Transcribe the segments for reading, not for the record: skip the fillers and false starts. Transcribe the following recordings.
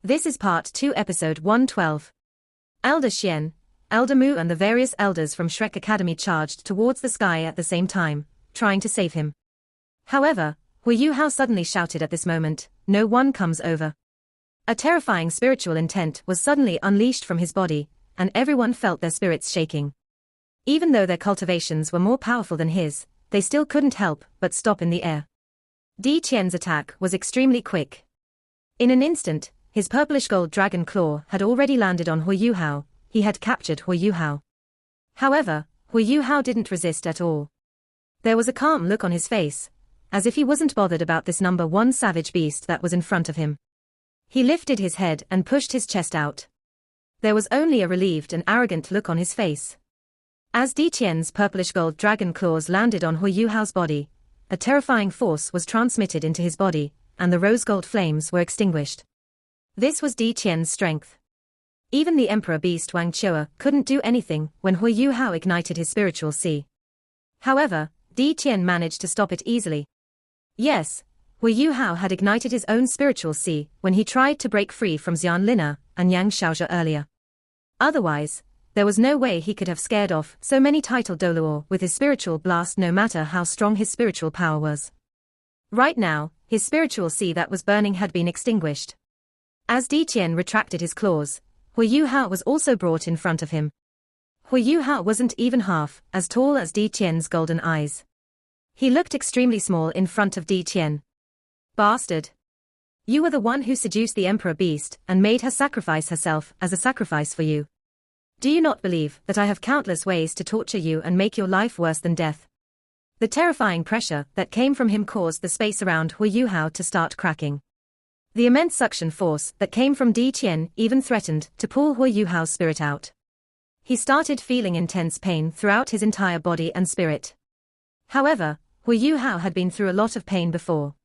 This is Part 2 Episode 112. Elder Xian, Elder Mu and the various elders from Shrek Academy charged towards the sky at the same time, trying to save him. However, Hu Yuhao suddenly shouted at this moment, "No one comes over." A terrifying spiritual intent was suddenly unleashed from his body, and everyone felt their spirits shaking. Even though their cultivations were more powerful than his, they still couldn't help but stop in the air. Di Qian's attack was extremely quick. In an instant, his purplish gold dragon claw had already landed on Hu Yuhao. He had captured Hu Yuhao. However, Hu Yuhao didn't resist at all. There was a calm look on his face, as if he wasn't bothered about this number one savage beast that was in front of him. He lifted his head and pushed his chest out. There was only a relieved and arrogant look on his face. As Di Qian's purplish gold dragon claws landed on Hu Yuhao's body, a terrifying force was transmitted into his body, and the rose gold flames were extinguished. This was Di Qian's strength. Even the Emperor Beast Wang Chua couldn't do anything when Hu Yuhao ignited his spiritual sea. However, Di Qian managed to stop it easily. Yes, Hu Yuhao had ignited his own spiritual sea when he tried to break free from Xian Lina and Yang Xiaozhe earlier. Otherwise, there was no way he could have scared off so many titled Doluo with his spiritual blast, no matter how strong his spiritual power was. Right now, his spiritual sea that was burning had been extinguished. As Di Qian retracted his claws, Hu Yuhao was also brought in front of him. Hu Yuhao wasn't even half as tall as Di Qian's golden eyes. He looked extremely small in front of Di Qian. "Bastard! You were the one who seduced the Emperor Beast and made her sacrifice herself as a sacrifice for you. Do you not believe that I have countless ways to torture you and make your life worse than death?" The terrifying pressure that came from him caused the space around Hu Yuhao to start cracking. The immense suction force that came from Di Qian even threatened to pull Hu Yuhao's spirit out. He started feeling intense pain throughout his entire body and spirit. However, Hu Yuhao had been through a lot of pain before.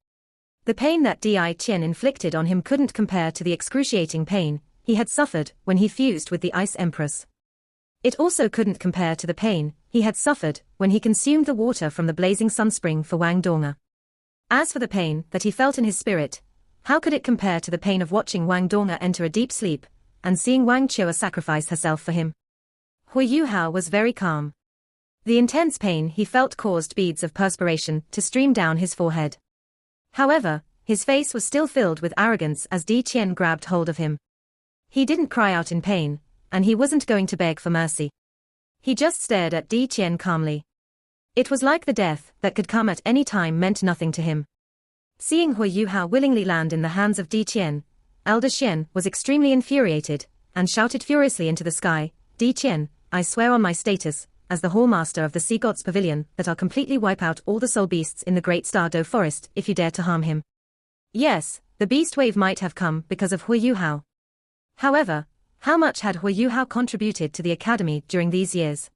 The pain that Di Qian inflicted on him couldn't compare to the excruciating pain he had suffered when he fused with the Ice Empress. It also couldn't compare to the pain he had suffered when he consumed the water from the blazing sun spring for Wang Donga. As for the pain that he felt in his spirit, how could it compare to the pain of watching Wang Donga enter a deep sleep and seeing Wang Chua sacrifice herself for him? Hu Yuhao was very calm. The intense pain he felt caused beads of perspiration to stream down his forehead. However, his face was still filled with arrogance as Di Qian grabbed hold of him. He didn't cry out in pain, and he wasn't going to beg for mercy. He just stared at Di Qian calmly. It was like the death that could come at any time meant nothing to him. Seeing Hu Yuhao willingly land in the hands of Di Qian, Elder Xian was extremely infuriated, and shouted furiously into the sky, "Di Qian, I swear on my status as the Hallmaster of the Sea God's Pavilion that I'll completely wipe out all the soul beasts in the Great Star Do Forest if you dare to harm him." Yes, the beast wave might have come because of Hu Yuhao. However, how much had Hu Yuhao contributed to the academy during these years?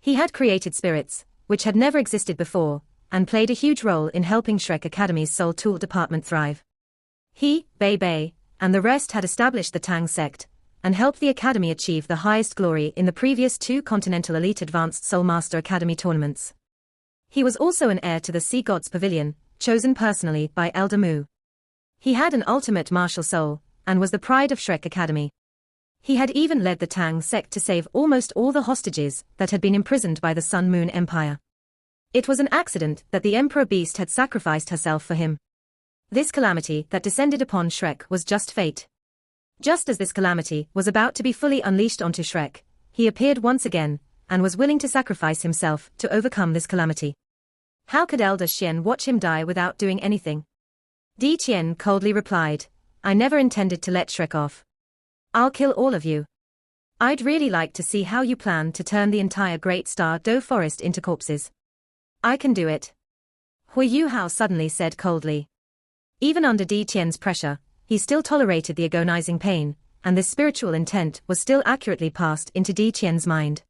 He had created spirits, which had never existed before, and played a huge role in helping Shrek Academy's Soul Tool department thrive. He, Bei Bei, and the rest had established the Tang sect, and helped the academy achieve the highest glory in the previous 2 Continental Elite Advanced Soul Master Academy tournaments. He was also an heir to the Sea God's Pavilion, chosen personally by Elder Mu. He had an ultimate martial soul, and was the pride of Shrek Academy. He had even led the Tang sect to save almost all the hostages that had been imprisoned by the Sun Moon Empire. It was an accident that the Emperor Beast had sacrificed herself for him. This calamity that descended upon Shrek was just fate. Just as this calamity was about to be fully unleashed onto Shrek, he appeared once again, and was willing to sacrifice himself to overcome this calamity. How could Elder Xian watch him die without doing anything? Di Qian coldly replied, "I never intended to let Shrek off. I'll kill all of you. I'd really like to see how you plan to turn the entire Great Star Do Forest into corpses." "I can do it," Hu Yuhao suddenly said coldly. Even under Di Qian's pressure, he still tolerated the agonizing pain, and this spiritual intent was still accurately passed into Di Qian's mind.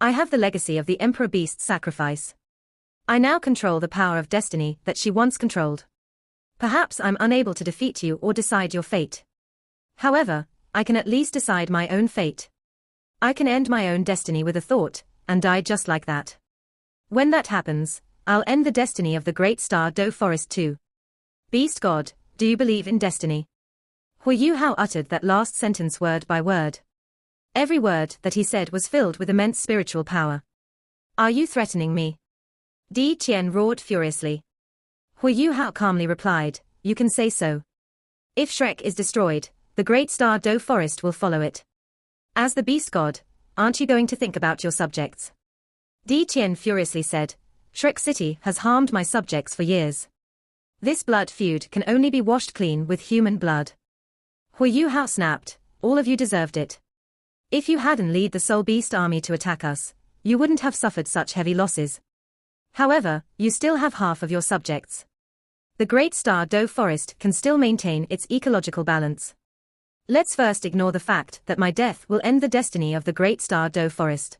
"I have the legacy of the Emperor Beast's sacrifice. I now control the power of destiny that she once controlled. Perhaps I'm unable to defeat you or decide your fate. However, I can at least decide my own fate. I can end my own destiny with a thought, and die just like that. When that happens, I'll end the destiny of the Great Star Do Forest too. Beast God, do you believe in destiny?" Hu Yuhao uttered that last sentence word by word. Every word that he said was filled with immense spiritual power. Are you threatening me? Di Qian roared furiously. Hu Yuhao calmly replied, you can say so. If Shrek is destroyed, the great star Do forest will follow it. As the beast god, aren't you going to think about your subjects? Di Qian furiously said, Shrek City has harmed my subjects for years. This blood feud can only be washed clean with human blood. Hu Yuhao snapped, all of you deserved it. If you hadn't led the Soul Beast army to attack us, you wouldn't have suffered such heavy losses. However, you still have half of your subjects. The Great Star Do Forest can still maintain its ecological balance. Let's first ignore the fact that my death will end the destiny of the Great Star Do Forest.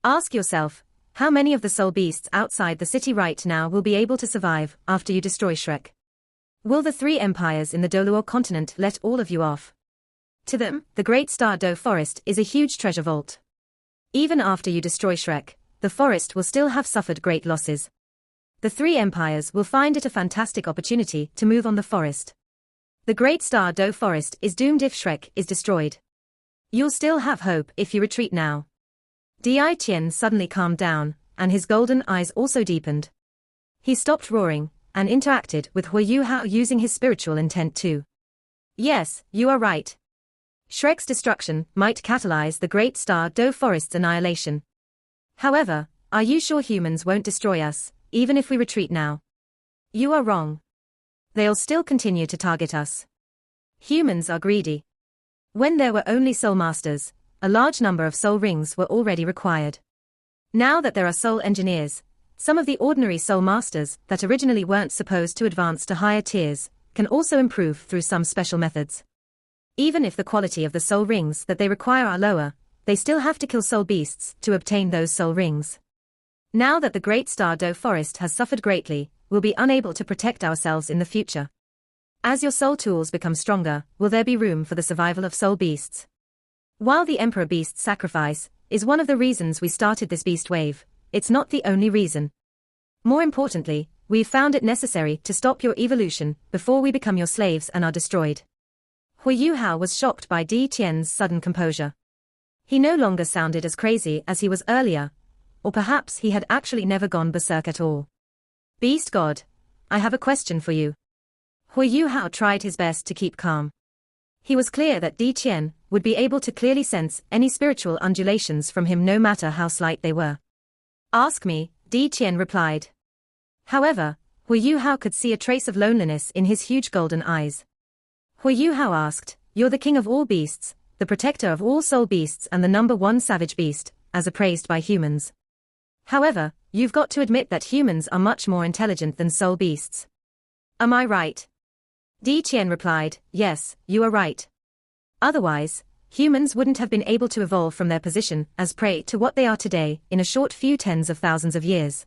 Ask yourself, how many of the soul beasts outside the city right now will be able to survive after you destroy Shrek? Will the three empires in the Doluo continent let all of you off? To them, the Great Star Do Forest is a huge treasure vault. Even after you destroy Shrek, the forest will still have suffered great losses. The three empires will find it a fantastic opportunity to move on the forest. The Great Star Do Forest is doomed if Shrek is destroyed. You'll still have hope if you retreat now. Di Qian suddenly calmed down, and his golden eyes also deepened. He stopped roaring, and interacted with Hu Yuhao using his spiritual intent too. Yes, you are right. Shrek's destruction might catalyze the Great Star Do Forest's annihilation. However, are you sure humans won't destroy us, even if we retreat now? You are wrong. They'll still continue to target us. Humans are greedy. When there were only soul masters, a large number of soul rings were already required. Now that there are soul engineers, some of the ordinary soul masters that originally weren't supposed to advance to higher tiers can also improve through some special methods. Even if the quality of the soul rings that they require are lower, they still have to kill soul beasts to obtain those soul rings. Now that the Great Star Do Forest has suffered greatly, we'll be unable to protect ourselves in the future. As your soul tools become stronger, will there be room for the survival of soul beasts? While the Emperor Beast sacrifice is one of the reasons we started this beast wave, it's not the only reason. More importantly, we've found it necessary to stop your evolution before we become your slaves and are destroyed. Hu Yuhao was shocked by Di Qian's sudden composure. He no longer sounded as crazy as he was earlier, or perhaps he had actually never gone berserk at all. Beast God, I have a question for you. Hu Yuhao tried his best to keep calm. He was clear that Di Qian would be able to clearly sense any spiritual undulations from him no matter how slight they were. Ask me, Di Qian replied. However, Hu Yuhao could see a trace of loneliness in his huge golden eyes. Hu Yuhao asked, you're the king of all beasts, the protector of all soul beasts and the number one savage beast, as appraised by humans. However, you've got to admit that humans are much more intelligent than soul beasts. Am I right? Di Qian replied, yes, you are right. Otherwise, humans wouldn't have been able to evolve from their position as prey to what they are today in a short few tens of thousands of years.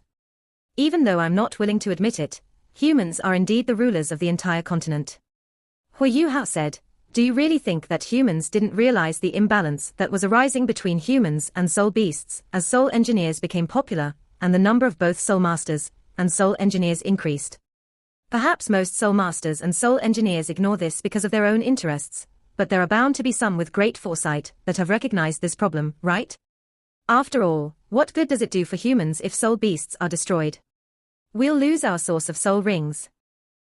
Even though I'm not willing to admit it, humans are indeed the rulers of the entire continent. Hu Yuhao said, do you really think that humans didn't realize the imbalance that was arising between humans and soul beasts as soul engineers became popular, and the number of both soul masters and soul engineers increased? Perhaps most soul masters and soul engineers ignore this because of their own interests, but there are bound to be some with great foresight that have recognized this problem, right? After all, what good does it do for humans if soul beasts are destroyed? We'll lose our source of soul rings.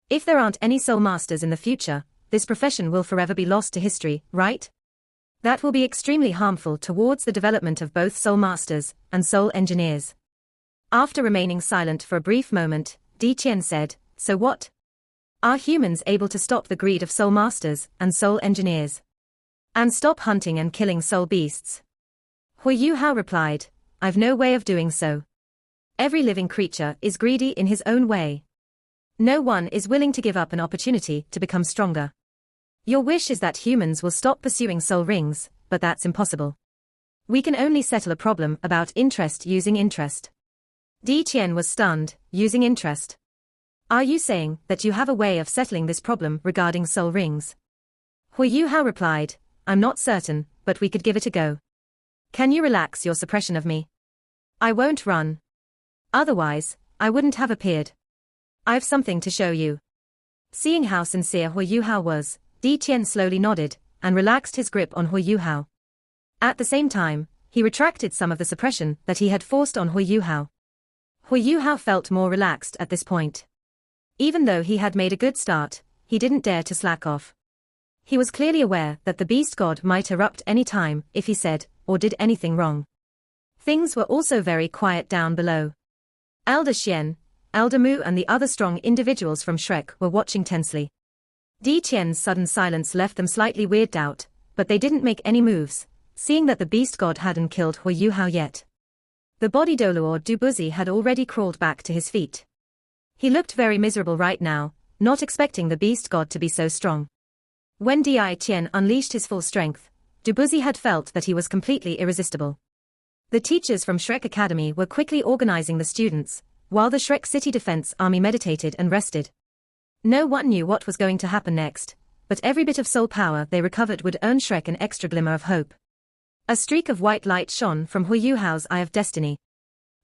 If there aren't any soul masters in the future, this profession will forever be lost to history, right? That will be extremely harmful towards the development of both soul masters and soul engineers. After remaining silent for a brief moment, Di Qian said, so what? Are humans able to stop the greed of soul masters and soul engineers? And stop hunting and killing soul beasts? Hu Yuhao replied, I've no way of doing so. Every living creature is greedy in his own way. No one is willing to give up an opportunity to become stronger. Your wish is that humans will stop pursuing soul rings, but that's impossible. We can only settle a problem about interest using interest. Di Qian was stunned, using interest. Are you saying that you have a way of settling this problem regarding soul rings? Hu Yuhao replied, I'm not certain, but we could give it a go. Can you relax your suppression of me? I won't run. Otherwise, I wouldn't have appeared. I've something to show you. Seeing how sincere Hu Yuhao was, Di Qian slowly nodded, and relaxed his grip on Hui Yuhao. At the same time, he retracted some of the suppression that he had forced on Hui Yuhao. Hui Yuhao felt more relaxed at this point. Even though he had made a good start, he didn't dare to slack off. He was clearly aware that the beast god might erupt any time if he said or did anything wrong. Things were also very quiet down below. Elder Xian, Elder Mu and the other strong individuals from Shrek were watching tensely. Di Qian's sudden silence left them slightly weirded out, but they didn't make any moves, seeing that the beast god hadn't killed Hui Yuhao yet. The body Doluor Dubuzi had already crawled back to his feet. He looked very miserable right now, not expecting the beast god to be so strong. When Di Qian unleashed his full strength, Dubuzi had felt that he was completely irresistible. The teachers from Shrek Academy were quickly organizing the students, while the Shrek City Defense Army meditated and rested. No one knew what was going to happen next, but every bit of soul power they recovered would earn Shrek an extra glimmer of hope. A streak of white light shone from Hui Yuhao's Eye of Destiny.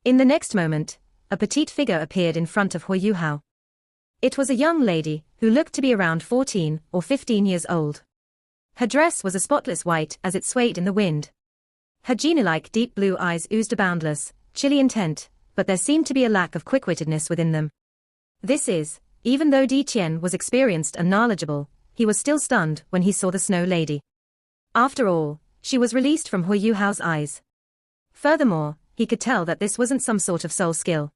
In the next moment, a petite figure appeared in front of Hui Yuhao. It was a young lady, who looked to be around 14 or 15 years old. Her dress was a spotless white as it swayed in the wind. Her genie-like deep blue eyes oozed a boundless, chilly intent, but there seemed to be a lack of quick-wittedness within them. Even though Di Qian was experienced and knowledgeable, he was still stunned when he saw the Snow Lady. After all, she was released from Hui Yuhao's eyes. Furthermore, he could tell that this wasn't some sort of soul skill.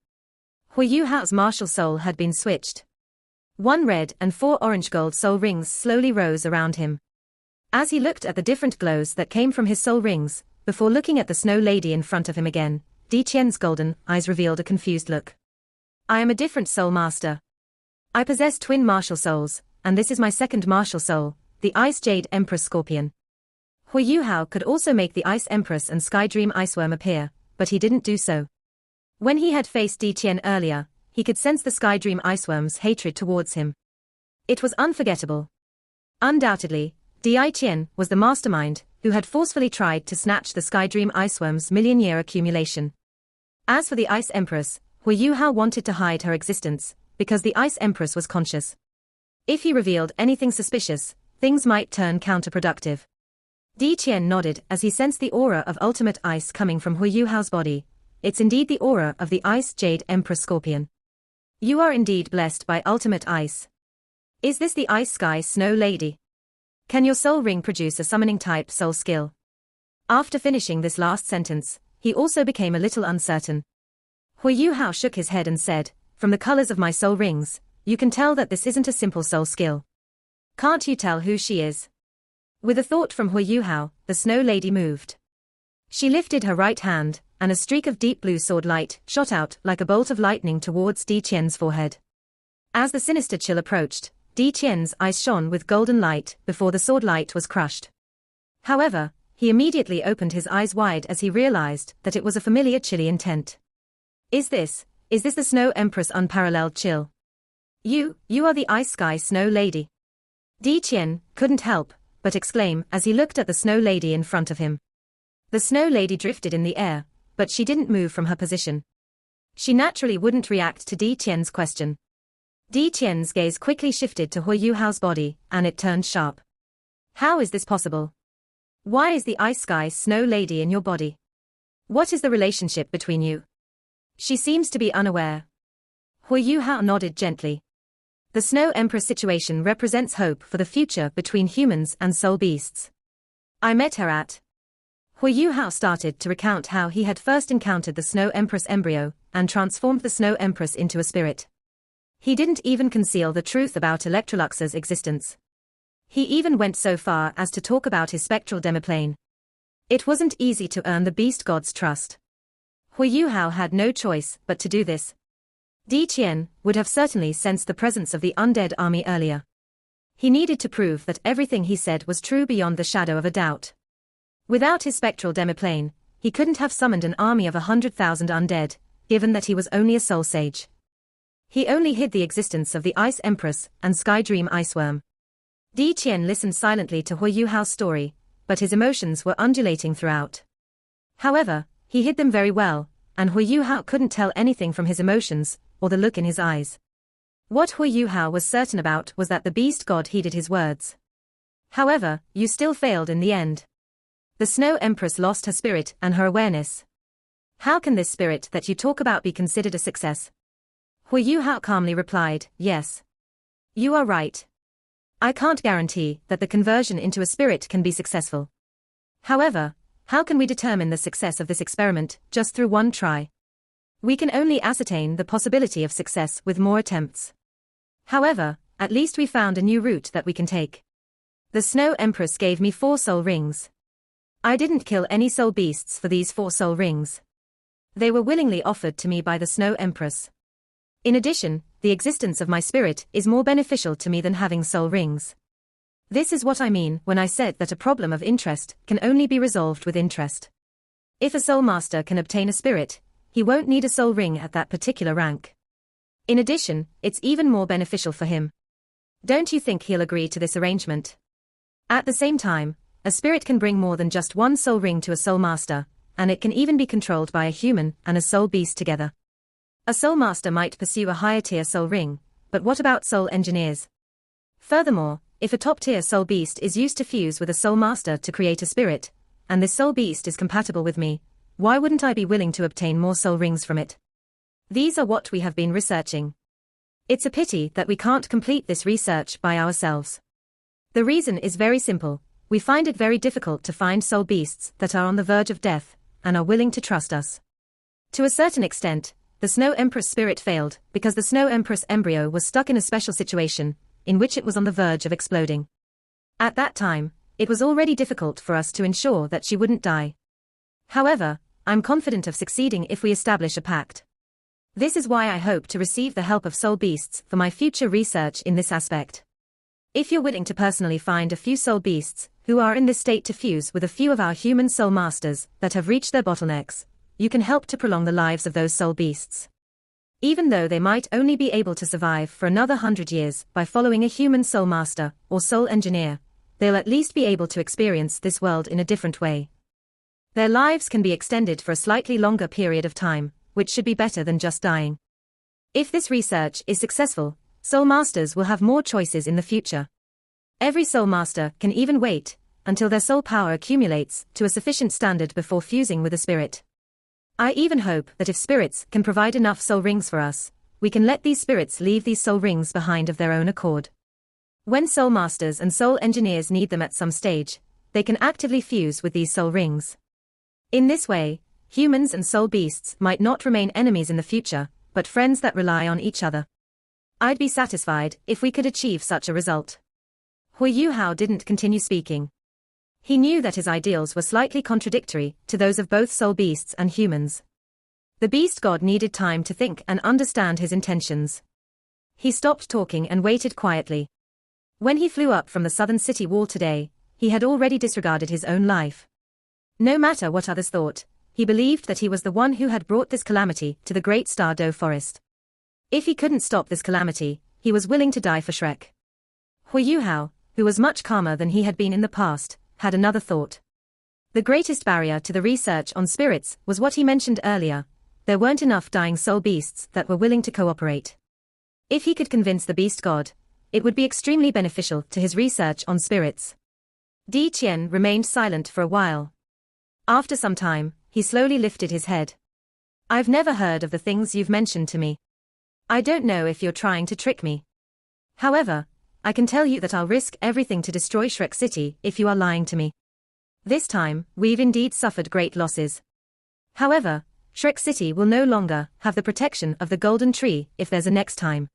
Hui Yuhao's martial soul had been switched. 1 red and 4 orange gold soul rings slowly rose around him. As he looked at the different glows that came from his soul rings, before looking at the Snow Lady in front of him again, Di Qian's golden eyes revealed a confused look. I am a different soul master. I possess twin martial souls, and this is my second martial soul, the Ice Jade Empress Scorpion. Hui Yuhao could also make the Ice Empress and Sky Dream Iceworm appear, but he didn't do so. When he had faced Di Qian earlier, he could sense the Sky Dream Iceworm's hatred towards him. It was unforgettable. Undoubtedly, Di Qian was the mastermind who had forcefully tried to snatch the Sky Dream Iceworm's million-year accumulation. As for the Ice Empress, Hui Yuhao wanted to hide her existence, because the Ice Empress was conscious. If he revealed anything suspicious, things might turn counterproductive. Di Qian nodded as he sensed the aura of ultimate ice coming from Hui Yuhao's body. It's indeed the aura of the Ice Jade Empress Scorpion. You are indeed blessed by ultimate ice. Is this the Ice Sky Snow Lady? Can your soul ring produce a summoning-type soul skill? After finishing this last sentence, he also became a little uncertain. Hui Yuhao shook his head and said, from the colors of my soul rings, you can tell that this isn't a simple soul skill. Can't you tell who she is? With a thought from Hui Yuhao, the Snow Lady moved. She lifted her right hand, and a streak of deep blue sword light shot out like a bolt of lightning towards Di Qian's forehead. As the sinister chill approached, Di Qian's eyes shone with golden light before the sword light was crushed. However, he immediately opened his eyes wide as he realized that it was a familiar chilly intent. Is this the Snow Empress unparalleled chill? You are the Ice Sky Snow Lady. Di Qian couldn't help but exclaim as he looked at the Snow Lady in front of him. The Snow Lady drifted in the air, but she didn't move from her position. She naturally wouldn't react to Di Qian's question. Di Qian's gaze quickly shifted to Hui Yuhao's body, and it turned sharp. How is this possible? Why is the Ice Sky Snow Lady in your body? What is the relationship between you? She seems to be unaware. Hui Yuhao nodded gently. The Snow Empress situation represents hope for the future between humans and soul beasts. I met her at... Hui Yuhao started to recount how he had first encountered the Snow Empress embryo, and transformed the Snow Empress into a spirit. He didn't even conceal the truth about Electrolux's existence. He even went so far as to talk about his spectral demiplane. It wasn't easy to earn the beast god's trust. Hui Yuhao had no choice but to do this. Di Qian would have certainly sensed the presence of the undead army earlier. He needed to prove that everything he said was true beyond the shadow of a doubt. Without his spectral demiplane, he couldn't have summoned an army of 100,000 undead, given that he was only a soul sage. He only hid the existence of the Ice Empress and Sky Dream Iceworm. Di Qian listened silently to Hui Yuhao's story, but his emotions were undulating throughout. However, he hid them very well, and Hui Yuhao couldn't tell anything from his emotions, or the look in his eyes. What Hui Yuhao was certain about was that the beast god heeded his words. However, you still failed in the end. The Snow Empress lost her spirit and her awareness. How can this spirit that you talk about be considered a success? Hui Yuhao calmly replied, yes. You are right. I can't guarantee that the conversion into a spirit can be successful. However, how can we determine the success of this experiment just through one try? We can only ascertain the possibility of success with more attempts. However, at least we found a new route that we can take. The Snow Empress gave me 4 soul rings. I didn't kill any soul beasts for these 4 soul rings. They were willingly offered to me by the Snow Empress. In addition, the existence of my spirit is more beneficial to me than having soul rings. This is what I mean when I said that a problem of interest can only be resolved with interest. If a soul master can obtain a spirit, he won't need a soul ring at that particular rank. In addition, it's even more beneficial for him. Don't you think he'll agree to this arrangement? At the same time, a spirit can bring more than just one soul ring to a soul master, and it can even be controlled by a human and a soul beast together. A soul master might pursue a higher tier soul ring, but what about soul engineers? Furthermore, if a top tier soul beast is used to fuse with a soul master to create a spirit, and this soul beast is compatible with me, why wouldn't I be willing to obtain more soul rings from it? These are what we have been researching. It's a pity that we can't complete this research by ourselves. The reason is very simple. We find it very difficult to find soul beasts that are on the verge of death and are willing to trust us. To a certain extent, the Snow Empress spirit failed because the Snow Empress embryo was stuck in a special situation in which it was on the verge of exploding. At that time, it was already difficult for us to ensure that she wouldn't die. However, I'm confident of succeeding if we establish a pact. This is why I hope to receive the help of soul beasts for my future research in this aspect. If you're willing to personally find a few soul beasts who are in this state to fuse with a few of our human soul masters that have reached their bottlenecks, you can help to prolong the lives of those soul beasts. Even though they might only be able to survive for another 100 years by following a human soul master or soul engineer, they'll at least be able to experience this world in a different way. Their lives can be extended for a slightly longer period of time, which should be better than just dying. If this research is successful, soul masters will have more choices in the future. Every soul master can even wait until their soul power accumulates to a sufficient standard before fusing with a spirit. I even hope that if spirits can provide enough soul rings for us, we can let these spirits leave these soul rings behind of their own accord. When soul masters and soul engineers need them at some stage, they can actively fuse with these soul rings. In this way, humans and soul beasts might not remain enemies in the future, but friends that rely on each other. I'd be satisfied if we could achieve such a result. Hui Yuhao didn't continue speaking. He knew that his ideals were slightly contradictory to those of both soul beasts and humans. The beast god needed time to think and understand his intentions. He stopped talking and waited quietly. When he flew up from the southern city wall today, he had already disregarded his own life. No matter what others thought, he believed that he was the one who had brought this calamity to the Great Star Doe Forest. If he couldn't stop this calamity, he was willing to die for Shrek. Hui Yuhao, who was much calmer than he had been in the past, had another thought. The greatest barrier to the research on spirits was what he mentioned earlier. There weren't enough dying soul beasts that were willing to cooperate. If he could convince the beast god, it would be extremely beneficial to his research on spirits. Di Qian remained silent for a while. After some time, he slowly lifted his head. I've never heard of the things you've mentioned to me. I don't know if you're trying to trick me. However, I can tell you that I'll risk everything to destroy Shrek City if you are lying to me. This time, we've indeed suffered great losses. However, Shrek City will no longer have the protection of the golden tree if there's a next time.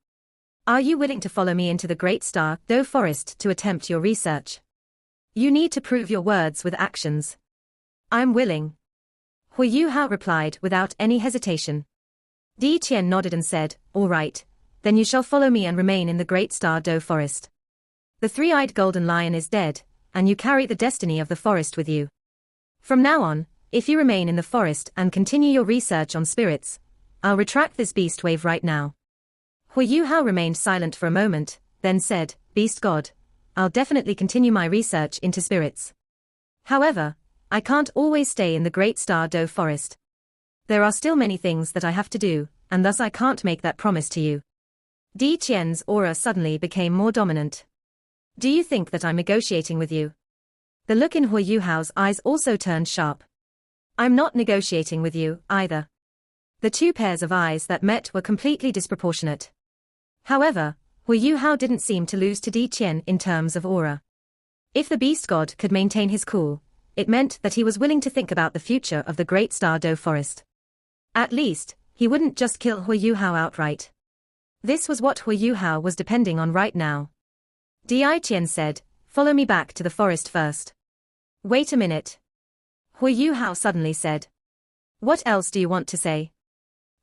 Are you willing to follow me into the Great Star Doe Forest to attempt your research? You need to prove your words with actions. I'm willing. Hui Yuhao replied without any hesitation. Di Qian nodded and said, all right, then you shall follow me and remain in the Great Star Doe Forest. The three-eyed golden lion is dead, and you carry the destiny of the forest with you. From now on, if you remain in the forest and continue your research on spirits, I'll retract this beast wave right now. Hui Yuhao remained silent for a moment, then said, Beast God, I'll definitely continue my research into spirits. However, I can't always stay in the Great Star Doe Forest. There are still many things that I have to do, and thus I can't make that promise to you. Di Qian's aura suddenly became more dominant. Do you think that I'm negotiating with you? The look in Hu Yuhao's eyes also turned sharp. I'm not negotiating with you, either. The two pairs of eyes that met were completely disproportionate. However, Hu Yuhao didn't seem to lose to Di Qian in terms of aura. If the beast god could maintain his cool, it meant that he was willing to think about the future of the Great Star Doe Forest. At least, he wouldn't just kill Hu Yuhao outright. This was what Hu Yuhao was depending on right now. Di Qian said, "Follow me back to the forest first." Wait a minute. Hu Yuhao suddenly said. What else do you want to say?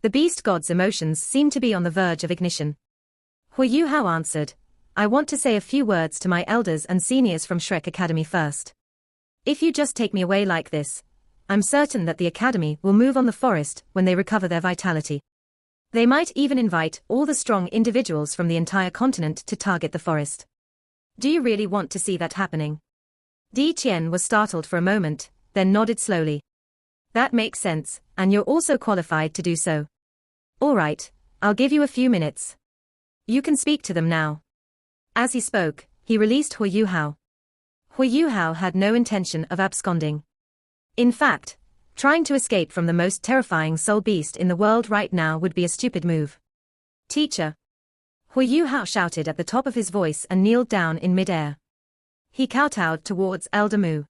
The beast god's emotions seemed to be on the verge of ignition. Hu Yuhao answered, I want to say a few words to my elders and seniors from Shrek Academy first. If you just take me away like this, I'm certain that the academy will move on the forest when they recover their vitality. They might even invite all the strong individuals from the entire continent to target the forest. Do you really want to see that happening? Di Qian was startled for a moment, then nodded slowly. That makes sense, and you're also qualified to do so. All right, I'll give you a few minutes. You can speak to them now. As he spoke, he released Hu Yuhao. Hu Yuhao had no intention of absconding. In fact, trying to escape from the most terrifying soul beast in the world right now would be a stupid move. Teacher! Hu Yuhao shouted at the top of his voice and kneeled down in mid-air. He kowtowed towards Elder Mu.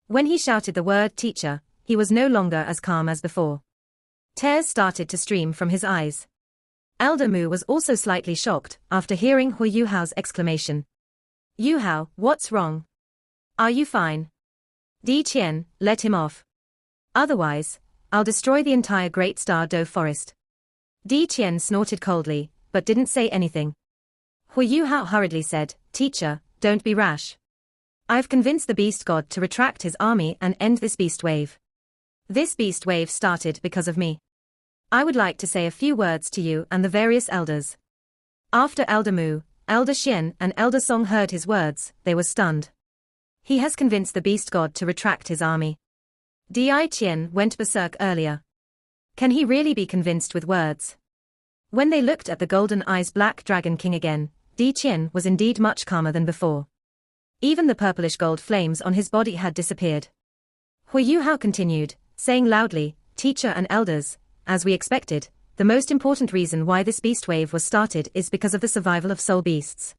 When he shouted the word teacher, he was no longer as calm as before. Tears started to stream from his eyes. Elder Mu was also slightly shocked after hearing Hu Yuhao's exclamation. Yuhao, what's wrong? Are you fine? Di Qian, let him off. Otherwise, I'll destroy the entire Great Star Doe Forest. Di Qian snorted coldly, but didn't say anything. Hu Yuhao hurriedly said, Teacher, don't be rash. I've convinced the beast god to retract his army and end this beast wave. This beast wave started because of me. I would like to say a few words to you and the various elders. After Elder Mu, Elder Xian and Elder Song heard his words, they were stunned. He has convinced the beast god to retract his army. Di Qian went berserk earlier. Can he really be convinced with words? When they looked at the golden eyes Black Dragon King again, Di Qian was indeed much calmer than before. Even the purplish gold flames on his body had disappeared. Hu Yuhao continued, saying loudly, Teacher and elders, as we expected, the most important reason why this beast wave was started is because of the survival of soul beasts.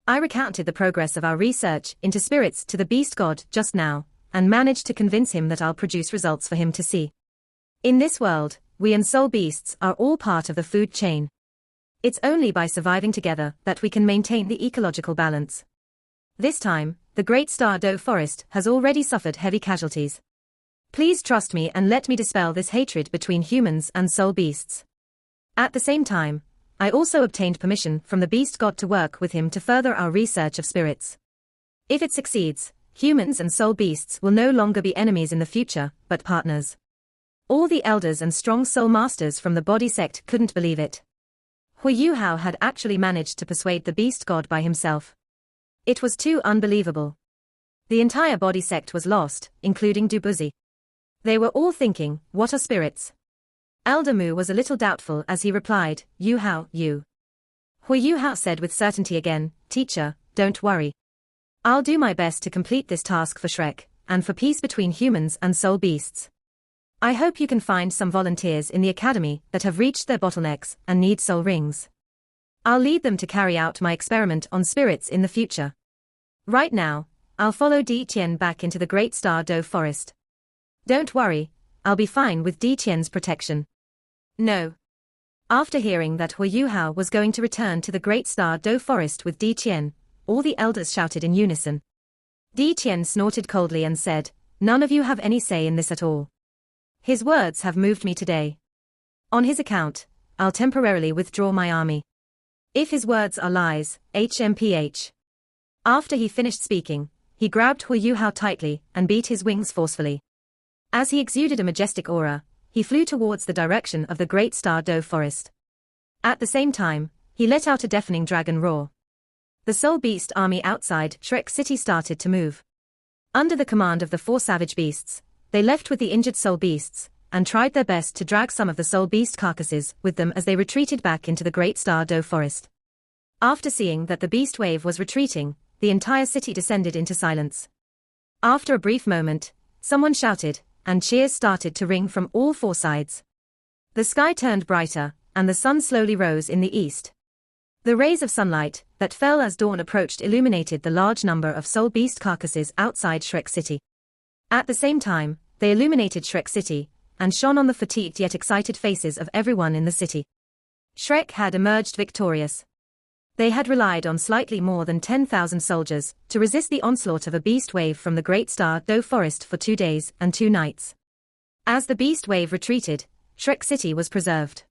I recounted the progress of our research into spirits to the beast god just now, and managed to convince him that I'll produce results for him to see. In this world, we and soul beasts are all part of the food chain. It's only by surviving together that we can maintain the ecological balance. This time, the Great Star Doe Forest has already suffered heavy casualties. Please trust me and let me dispel this hatred between humans and soul beasts. At the same time, I also obtained permission from the beast god to work with him to further our research of spirits. If it succeeds, humans and soul beasts will no longer be enemies in the future, but partners. All the elders and strong soul masters from the body sect couldn't believe it. Hu Yuhao had actually managed to persuade the beast god by himself. It was too unbelievable. The entire body sect was lost, including Dubuzi. They were all thinking, what are spirits? Elder Mu was a little doubtful as he replied, Yuhao, you. Hu Yuhao said with certainty again, Teacher, don't worry. I'll do my best to complete this task for Shrek, and for peace between humans and soul beasts. I hope you can find some volunteers in the academy that have reached their bottlenecks and need soul rings. I'll lead them to carry out my experiment on spirits in the future. Right now, I'll follow Di Qian back into the Great Star Doe Forest. Don't worry, I'll be fine with Di Qian's protection. No. After hearing that Hu Yuhao was going to return to the Great Star Doe Forest with Di Qian, all the elders shouted in unison. Di Qian snorted coldly and said, None of you have any say in this at all. His words have moved me today. On his account, I'll temporarily withdraw my army. If his words are lies, HMPH. After he finished speaking, he grabbed Hu Yuhao tightly and beat his wings forcefully. As he exuded a majestic aura, he flew towards the direction of the Great Star Doe Forest. At the same time, he let out a deafening dragon roar. The soul beast army outside Shrek City started to move. Under the command of the 4 savage beasts, they left with the injured soul beasts, and tried their best to drag some of the soul beast carcasses with them as they retreated back into the Great Star Doe Forest. After seeing that the beast wave was retreating, the entire city descended into silence. After a brief moment, someone shouted, and cheers started to ring from all four sides. The sky turned brighter, and the sun slowly rose in the east. The rays of sunlight that fell as dawn approached illuminated the large number of soul beast carcasses outside Shrek City. At the same time, they illuminated Shrek City, and shone on the fatigued yet excited faces of everyone in the city. Shrek had emerged victorious. They had relied on slightly more than 10,000 soldiers to resist the onslaught of a beast wave from the Great Star Doe Forest for 2 days and 2 nights. As the beast wave retreated, Shrek City was preserved.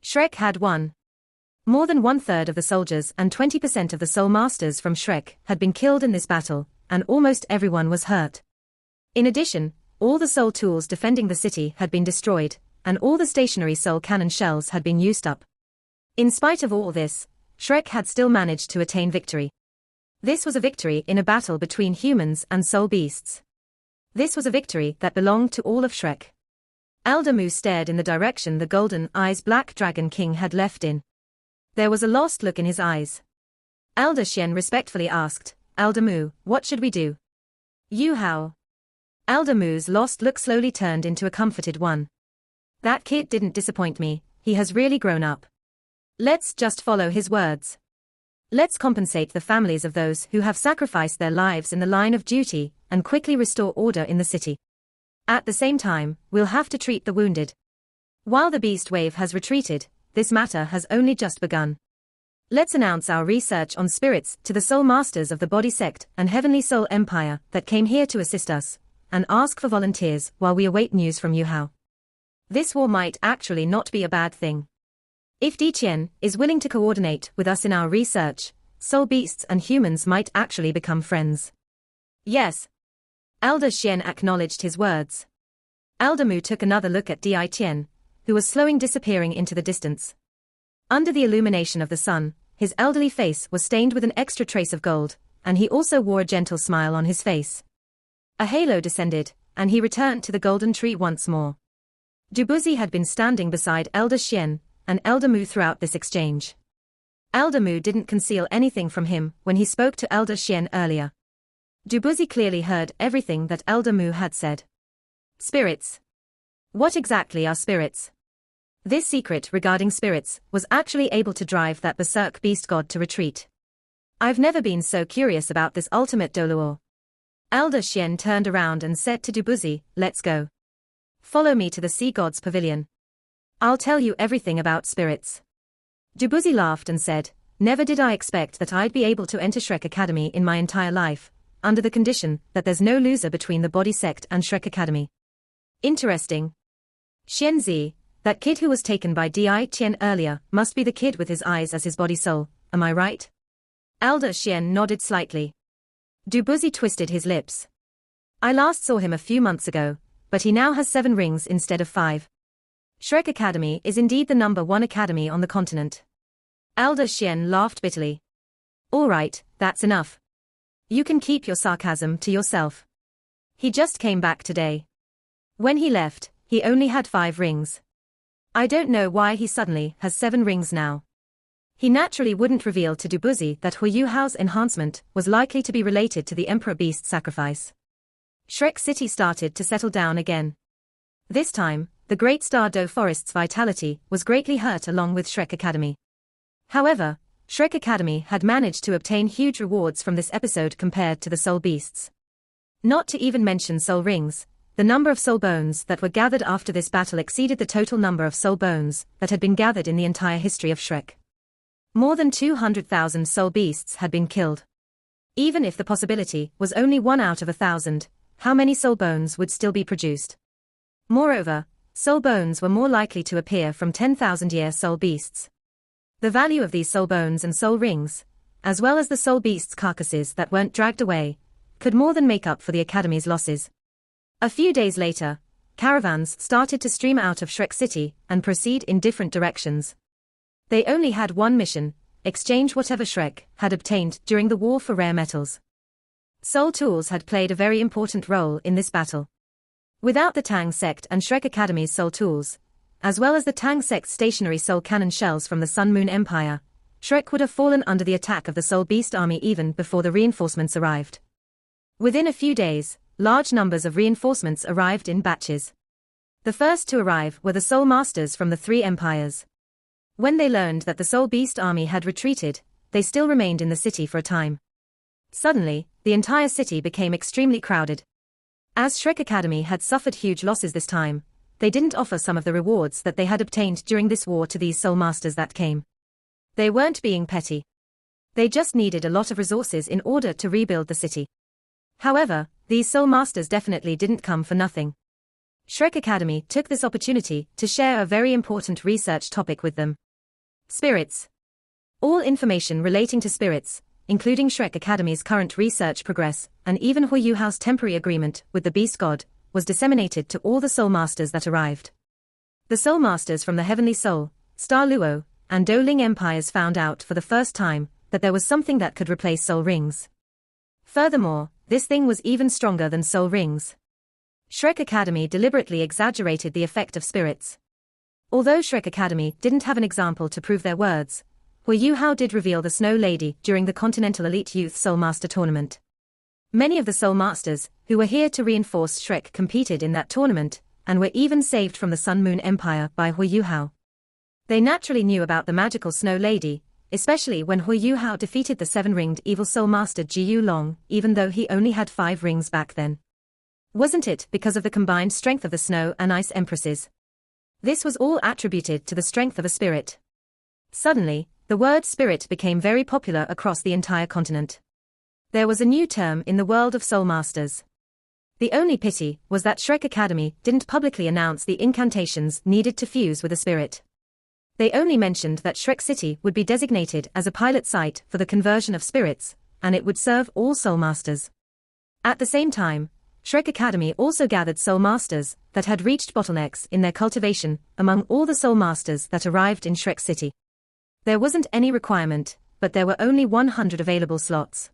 Shrek had won. More than 1/3 of the soldiers and 20% of the soul masters from Shrek had been killed in this battle, and almost everyone was hurt. In addition, all the soul tools defending the city had been destroyed, and all the stationary soul cannon shells had been used up. In spite of all this, Shrek had still managed to attain victory. This was a victory in a battle between humans and soul beasts. This was a victory that belonged to all of Shrek. Elder Mu stared in the direction the golden eyes Black Dragon King had left in. There was a lost look in his eyes. Elder Xian respectfully asked, "Elder Mu, what should we do?" "You how?" Elder Mu's lost look slowly turned into a comforted one. "That kid didn't disappoint me, he has really grown up. Let's just follow his words. Let's compensate the families of those who have sacrificed their lives in the line of duty, and quickly restore order in the city. At the same time, we'll have to treat the wounded. While the beast wave has retreated, this matter has only just begun. Let's announce our research on spirits to the soul masters of the body sect and heavenly soul empire that came here to assist us, and ask for volunteers while we await news from Yu Hao. This war might actually not be a bad thing. If Di Qian is willing to coordinate with us in our research, soul beasts and humans might actually become friends." "Yes." Elder Xian acknowledged his words. Elder Mu took another look at Di Qian, who was slowly disappearing into the distance. Under the illumination of the sun, his elderly face was stained with an extra trace of gold, and he also wore a gentle smile on his face. A halo descended, and he returned to the golden tree once more. Dubuzi had been standing beside Elder Xian and Elder Mu throughout this exchange. Elder Mu didn't conceal anything from him when he spoke to Elder Xian earlier. Dubuzi clearly heard everything that Elder Mu had said. Spirits. What exactly are spirits? This secret regarding spirits was actually able to drive that berserk beast god to retreat. I've never been so curious about this ultimate Doluo. Elder Xian turned around and said to Dubuzi, "Let's go. Follow me to the sea god's pavilion. I'll tell you everything about spirits." Dubuzi laughed and said, "Never did I expect that I'd be able to enter Shrek Academy in my entire life, under the condition that there's no loser between the body sect and Shrek Academy. Interesting. Xianzi, that kid who was taken by Di Qian earlier, must be the kid with his eyes as his body soul, am I right?" Elder Xian nodded slightly. Dubuzi twisted his lips. "I last saw him a few months ago, but he now has 7 rings instead of 5. Shrek Academy is indeed the #1 academy on the continent." Elder Xian laughed bitterly. "All right, that's enough. You can keep your sarcasm to yourself. He just came back today. When he left, he only had 5 rings. I don't know why he suddenly has 7 rings now." He naturally wouldn't reveal to Dubuzi that Hu Yu Hao's enhancement was likely to be related to the Emperor Beast sacrifice. Shrek City started to settle down again. This time, the Great Star Doe Forest's vitality was greatly hurt along with Shrek Academy. However, Shrek Academy had managed to obtain huge rewards from this episode compared to the soul beasts. Not to even mention soul rings, the number of soul bones that were gathered after this battle exceeded the total number of soul bones that had been gathered in the entire history of Shrek. More than 200,000 soul beasts had been killed. Even if the possibility was only 1 out of 1,000, how many soul bones would still be produced? Moreover, soul bones were more likely to appear from 10,000-year soul beasts. The value of these soul bones and soul rings, as well as the soul beasts' carcasses that weren't dragged away, could more than make up for the Academy's losses. A few days later, caravans started to stream out of Shrek City and proceed in different directions. They only had one mission: exchange whatever Shrek had obtained during the war for rare metals. Soul tools had played a very important role in this battle. Without the Tang sect and Shrek Academy's soul tools, as well as the Tang sect's stationary soul cannon shells from the Sun Moon Empire, Shrek would have fallen under the attack of the Soul Beast army even before the reinforcements arrived. Within a few days, large numbers of reinforcements arrived in batches. The first to arrive were the Soul Masters from the three empires. When they learned that the Soul Beast army had retreated, they still remained in the city for a time. Suddenly, the entire city became extremely crowded. As Shrek Academy had suffered huge losses this time, they didn't offer some of the rewards that they had obtained during this war to these Soul Masters that came. They weren't being petty. They just needed a lot of resources in order to rebuild the city. However, these Soul Masters definitely didn't come for nothing. Shrek Academy took this opportunity to share a very important research topic with them. Spirits. All information relating to spirits, including Shrek Academy's current research progress, and even Hui Yuhao's temporary agreement with the Beast God, was disseminated to all the Soul Masters that arrived. The Soul Masters from the Heavenly Soul, Star Luo, and Do Ling empires found out for the first time that there was something that could replace soul rings. Furthermore, this thing was even stronger than soul rings. Shrek Academy deliberately exaggerated the effect of spirits. Although Shrek Academy didn't have an example to prove their words, Hui Yuhao did reveal the Snow Lady during the Continental Elite Youth Soul Master Tournament. Many of the Soul Masters, who were here to reinforce Shrek, competed in that tournament, and were even saved from the Sun Moon Empire by Hui Yuhao. They naturally knew about the magical Snow Lady, especially when Hui Yuhao defeated the 7-ringed evil Soul Master Ji Yu Long, even though he only had 5 rings back then. Wasn't it because of the combined strength of the Snow and Ice Empresses? This was all attributed to the strength of a spirit. Suddenly, the word spirit became very popular across the entire continent. There was a new term in the world of Soul Masters. The only pity was that Shrek Academy didn't publicly announce the incantations needed to fuse with a spirit. They only mentioned that Shrek City would be designated as a pilot site for the conversion of spirits, and it would serve all Soul Masters. At the same time, Shrek Academy also gathered Soul Masters that had reached bottlenecks in their cultivation among all the Soul Masters that arrived in Shrek City. There wasn't any requirement, but there were only 100 available slots.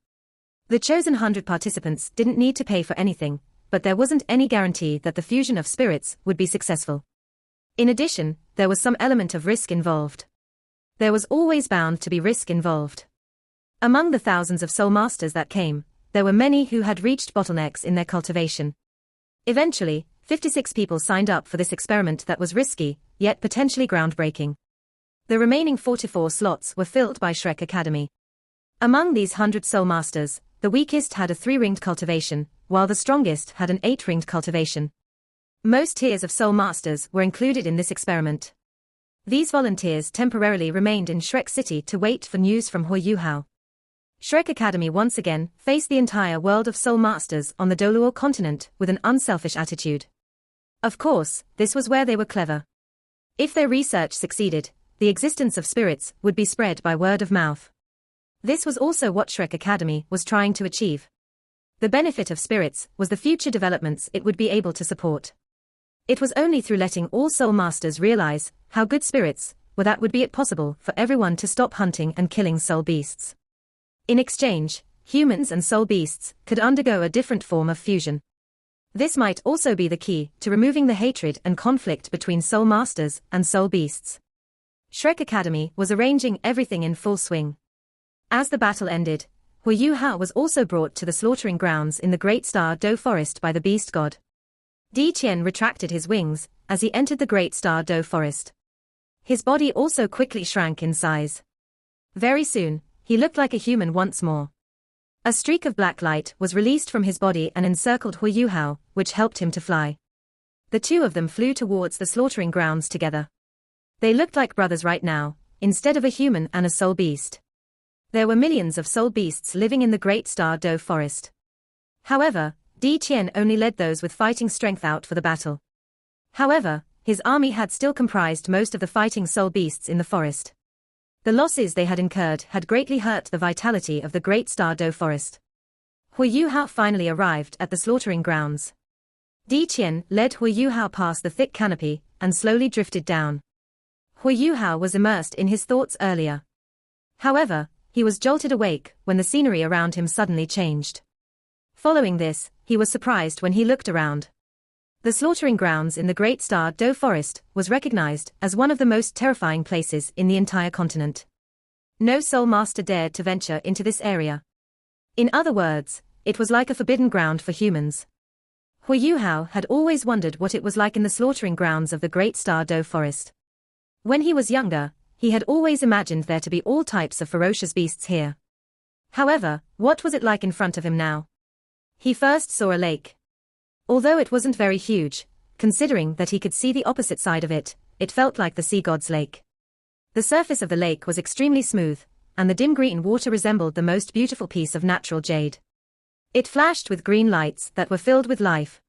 The chosen 100 participants didn't need to pay for anything, but there wasn't any guarantee that the fusion of spirits would be successful. In addition, there was some element of risk involved. There was always bound to be risk involved. Among the thousands of Soul Masters that came, there were many who had reached bottlenecks in their cultivation. Eventually, 56 people signed up for this experiment that was risky, yet potentially groundbreaking. The remaining 44 slots were filled by Shrek Academy. Among these 100 Soul Masters, the weakest had a 3-ringed cultivation, while the strongest had an 8-ringed cultivation. Most tiers of Soul Masters were included in this experiment. These volunteers temporarily remained in Shrek City to wait for news from Hui Yuhao. Shrek Academy once again faced the entire world of Soul Masters on the Doluo continent with an unselfish attitude. Of course, this was where they were clever. If their research succeeded, the existence of spirits would be spread by word of mouth. This was also what Shrek Academy was trying to achieve. The benefit of spirits was the future developments it would be able to support. It was only through letting all Soul Masters realize how good spirits were that would be it possible for everyone to stop hunting and killing soul beasts. In exchange, humans and soul beasts could undergo a different form of fusion. This might also be the key to removing the hatred and conflict between Soul Masters and soul beasts. Shrek Academy was arranging everything in full swing. As the battle ended, Hui Yuhao was also brought to the slaughtering grounds in the Great Star Do Forest by the Beast God. Di Qian retracted his wings as he entered the Great Star Do Forest. His body also quickly shrank in size. Very soon, he looked like a human once more. A streak of black light was released from his body and encircled Hui Yuhao, which helped him to fly. The two of them flew towards the slaughtering grounds together. They looked like brothers right now, instead of a human and a soul beast. There were millions of soul beasts living in the Great Star Do Forest. However, Di Qian only led those with fighting strength out for the battle. However, his army had still comprised most of the fighting soul beasts in the forest. The losses they had incurred had greatly hurt the vitality of the Great Star Do Forest. Hui Yuhao finally arrived at the slaughtering grounds. Di Qian led Hui Yuhao past the thick canopy and slowly drifted down. Hui Yuhao was immersed in his thoughts earlier. However, he was jolted awake when the scenery around him suddenly changed. Following this, he was surprised when he looked around. The slaughtering grounds in the Great Star Do Forest was recognized as one of the most terrifying places in the entire continent. No soul master dared to venture into this area. In other words, it was like a forbidden ground for humans. Hu Yuhao had always wondered what it was like in the slaughtering grounds of the Great Star Doe Forest. When he was younger, he had always imagined there to be all types of ferocious beasts here. However, what was it like in front of him now? He first saw a lake. Although it wasn't very huge, considering that he could see the opposite side of it, it felt like the sea god's lake. The surface of the lake was extremely smooth, and the dim green water resembled the most beautiful piece of natural jade. It flashed with green lights that were filled with life.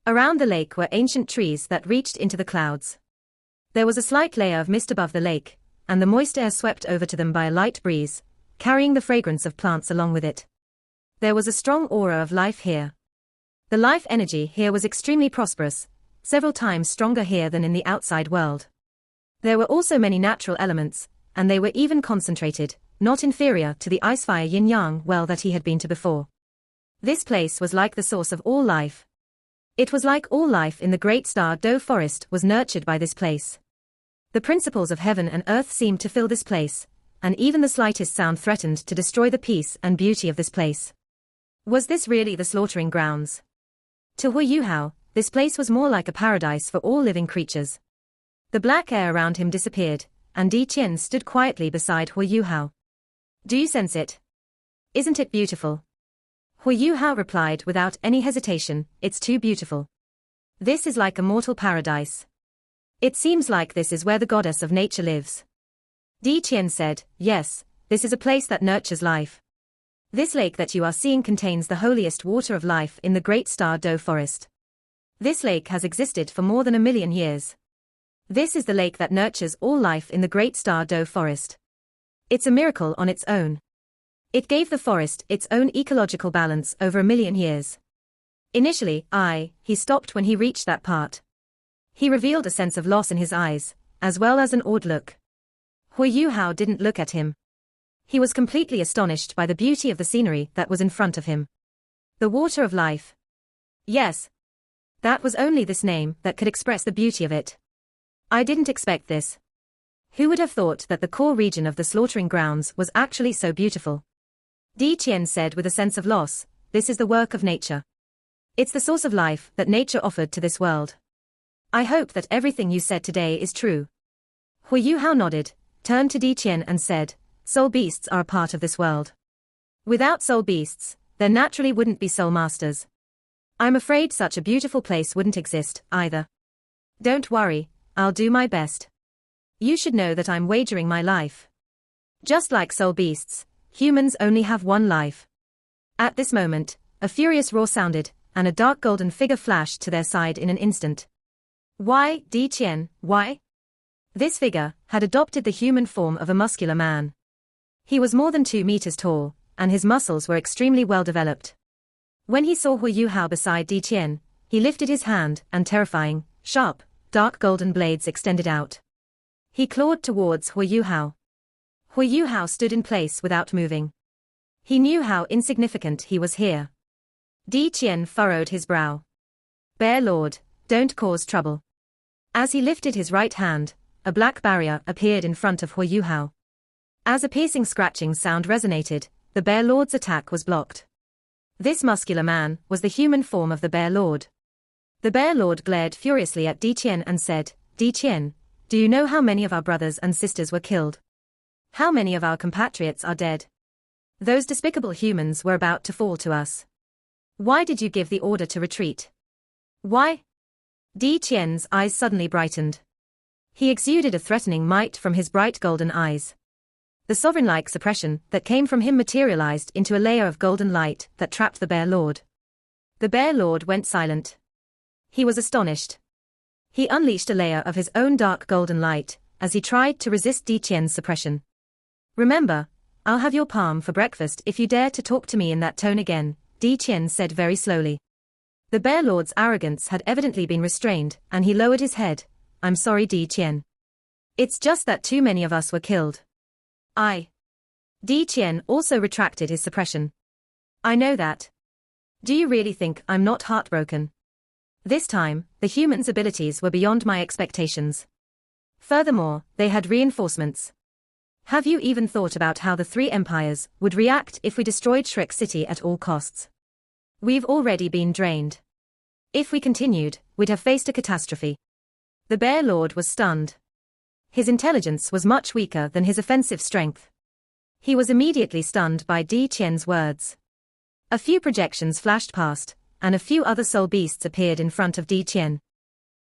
Around the lake were ancient trees that reached into the clouds. There was a slight layer of mist above the lake, and the moist air swept over to them by a light breeze, carrying the fragrance of plants along with it. There was a strong aura of life here. The life energy here was extremely prosperous, several times stronger here than in the outside world. There were also many natural elements, and they were even concentrated, not inferior to the icefire yin-yang well that he had been to before. This place was like the source of all life. It was like all life in the Great Star Doe Forest was nurtured by this place. The principles of heaven and earth seemed to fill this place, and even the slightest sound threatened to destroy the peace and beauty of this place. Was this really the slaughtering grounds? To Hu Yuhao, this place was more like a paradise for all living creatures. The black air around him disappeared, and Di Qian stood quietly beside Hu Yuhao. Do you sense it? Isn't it beautiful? Hu Yuhao replied without any hesitation, it's too beautiful. This is like a mortal paradise. It seems like this is where the goddess of nature lives. Di Qian said, yes, this is a place that nurtures life. This lake that you are seeing contains the holiest water of life in the Great Star Doe Forest. This lake has existed for more than 1,000,000 years. This is the lake that nurtures all life in the Great Star Doe Forest. It's a miracle on its own. It gave the forest its own ecological balance over 1,000,000 years. Initially, he stopped when he reached that part. He revealed a sense of loss in his eyes, as well as an awed look. Hu Yuhao didn't look at him. He was completely astonished by the beauty of the scenery that was in front of him. The water of life. Yes. That was only this name that could express the beauty of it. I didn't expect this. Who would have thought that the core region of the slaughtering grounds was actually so beautiful? Di Qian said with a sense of loss, this is the work of nature. It's the source of life that nature offered to this world. I hope that everything you said today is true. Hu Yuhao nodded, turned to Di Qian and said, soul beasts are a part of this world. Without soul beasts, there naturally wouldn't be soul masters. I'm afraid such a beautiful place wouldn't exist, either. Don't worry, I'll do my best. You should know that I'm wagering my life. Just like soul beasts, humans only have one life. At this moment, a furious roar sounded, and a dark golden figure flashed to their side in an instant. Why, Di Qian, why? This figure had adopted the human form of a muscular man. He was more than 2 meters tall, and his muscles were extremely well developed. When he saw Hu Yuhao beside Di Qian, he lifted his hand, and terrifying, sharp, dark golden blades extended out. He clawed towards Hu Yuhao. Hu Yuhao stood in place without moving. He knew how insignificant he was here. Di Qian furrowed his brow. Bear Lord, don't cause trouble. As he lifted his right hand, a black barrier appeared in front of Hu Yuhao. As a piercing scratching sound resonated, the Bear Lord's attack was blocked. This muscular man was the human form of the Bear Lord. The Bear Lord glared furiously at Di Qian and said, Di Qian, do you know how many of our brothers and sisters were killed? How many of our compatriots are dead? Those despicable humans were about to fall to us. Why did you give the order to retreat? Why? Di Qian's eyes suddenly brightened. He exuded a threatening might from his bright golden eyes. The sovereign-like suppression that came from him materialized into a layer of golden light that trapped the Bear Lord. The Bear Lord went silent. He was astonished. He unleashed a layer of his own dark golden light, as he tried to resist Di Qian's suppression. Remember, I'll have your palm for breakfast if you dare to talk to me in that tone again, Di Qian said very slowly. The Bear Lord's arrogance had evidently been restrained, and he lowered his head. I'm sorry, Di Qian. It's just that too many of us were killed. Di Qian also retracted his suppression. I know that. Do you really think I'm not heartbroken? This time, the humans' abilities were beyond my expectations. Furthermore, they had reinforcements. Have you even thought about how the three empires would react if we destroyed Shrek City at all costs? We've already been drained. If we continued, we'd have faced a catastrophe. The Bear Lord was stunned. His intelligence was much weaker than his offensive strength. He was immediately stunned by Di Qian's words. A few projections flashed past, and a few other soul beasts appeared in front of Di Qian.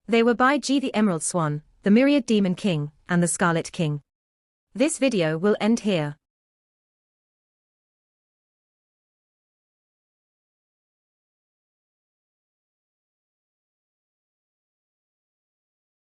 They were Bai Ji the Emerald Swan, the Myriad Demon King, and the Scarlet King. This video will end here.